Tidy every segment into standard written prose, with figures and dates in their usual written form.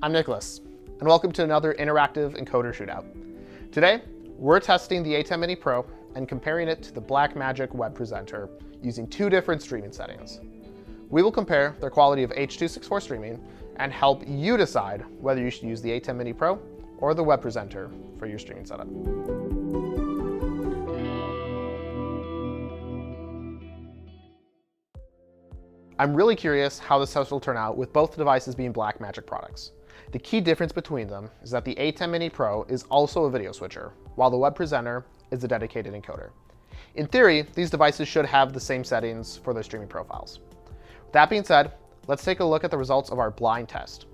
I'm Nicholas, and welcome to another interactive Encoder Shootout. Today, we're testing the ATEM Mini Pro and comparing it to the BlackMagic web presenter using two different streaming settings. We will compare their quality of H.264 streaming and help you decide whether you should use the ATEM Mini Pro or the web presenter for your streaming setup. I'm really curious how this test will turn out with both devices being BlackMagic products. The key difference between them is that the ATEM Mini Pro is also a video switcher, while the web presenter is a dedicated encoder. In theory, these devices should have the same settings for their streaming profiles. With that being said, let's take a look at the results of our blind test.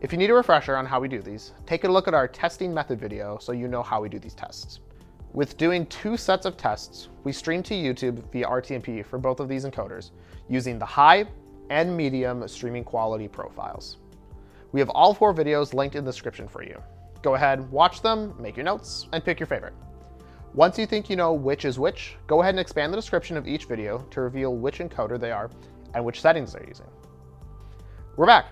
If you need a refresher on how we do these, take a look at our testing method video so you know how we do these tests. With doing two sets of tests, we stream to YouTube via RTMP for both of these encoders, using the high and medium streaming quality profiles. We have all four videos linked in the description for you. Go ahead, watch them, make your notes, and pick your favorite. Once you think you know which is which, go ahead and expand the description of each video to reveal which encoder they are and which settings they're using. We're back.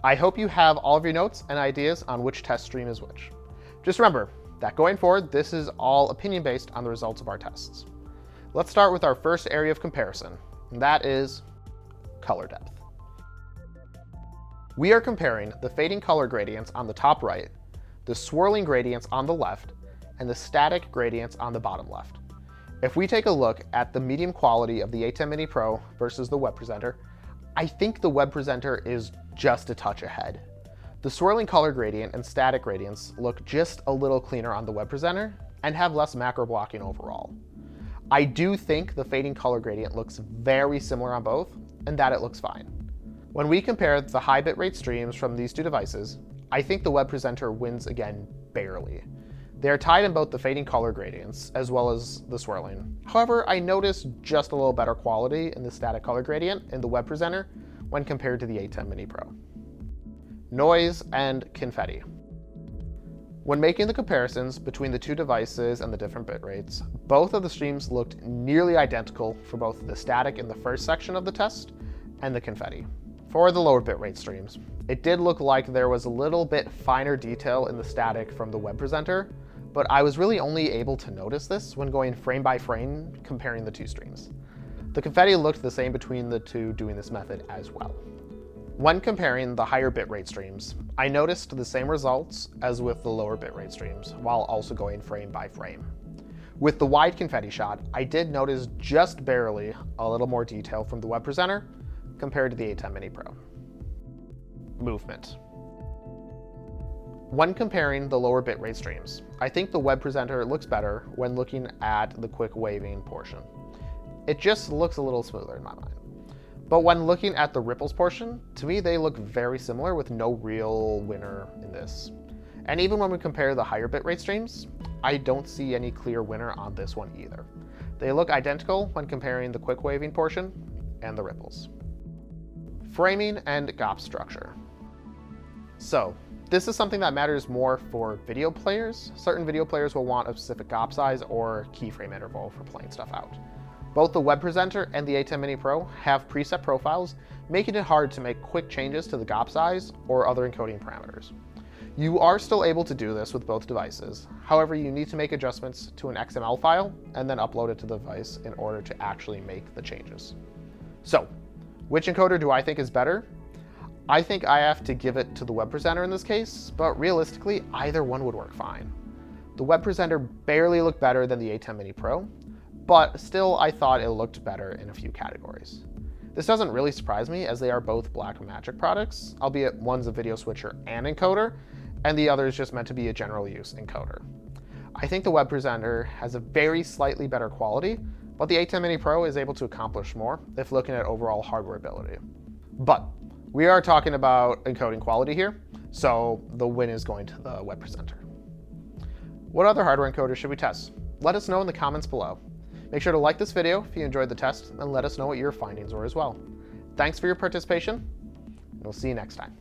I hope you have all of your notes and ideas on which test stream is which. Just remember that going forward, this is all opinion based on the results of our tests. Let's start with our first area of comparison, and that is color depth. We are comparing the fading color gradients on the top right, the swirling gradients on the left, and the static gradients on the bottom left. If we take a look at the medium quality of the ATEM Mini Pro versus the web presenter, I think the web presenter is just a touch ahead. The swirling color gradient and static gradients look just a little cleaner on the web presenter and have less macro blocking overall. I do think the fading color gradient looks very similar on both, and that it looks fine. When we compare the high bitrate streams from these two devices, I think the web presenter wins again barely. They are tied in both the fading color gradients as well as the swirling. However, I noticed just a little better quality in the static color gradient in the web presenter when compared to the ATEM Mini Pro. Noise and confetti. When making the comparisons between the two devices and the different bit rates, both of the streams looked nearly identical for both the static in the first section of the test and the confetti. For the lower bitrate streams, it did look like there was a little bit finer detail in the static from the web presenter, but I was really only able to notice this when going frame by frame comparing the two streams. The confetti looked the same between the two doing this method as well. When comparing the higher bitrate streams, I noticed the same results as with the lower bitrate streams, while also going frame by frame. With the wide confetti shot, I did notice just barely a little more detail from the web presenter compared to the ATEM Mini Pro. Movement. When comparing the lower bitrate streams, I think the web presenter looks better when looking at the quick waving portion. It just looks a little smoother in my mind. But when looking at the ripples portion, to me they look very similar with no real winner in this. And even when we compare the higher bitrate streams, I don't see any clear winner on this one either. They look identical when comparing the quick waving portion and the ripples. Framing and GOP structure. So, this is something that matters more for video players. Certain video players will want a specific GOP size or keyframe interval for playing stuff out. Both the web presenter and the ATEM Mini Pro have preset profiles, making it hard to make quick changes to the GOP size or other encoding parameters. You are still able to do this with both devices. However, you need to make adjustments to an XML file and then upload it to the device in order to actually make the changes. So, which encoder do I think is better? I think I have to give it to the web presenter in this case, but realistically, either one would work fine. The web presenter barely looked better than the ATEM Mini Pro, but still I thought it looked better in a few categories. This doesn't really surprise me as they are both BlackMagic products, albeit one's a video switcher and encoder, and the other is just meant to be a general use encoder. I think the web presenter has a very slightly better quality, but the ATEM Mini Pro is able to accomplish more if looking at overall hardware ability. But we are talking about encoding quality here, so the win is going to the web presenter. What other hardware encoders should we test? Let us know in the comments below. Make sure to like this video if you enjoyed the test and let us know what your findings were as well. Thanks for your participation, and we'll see you next time.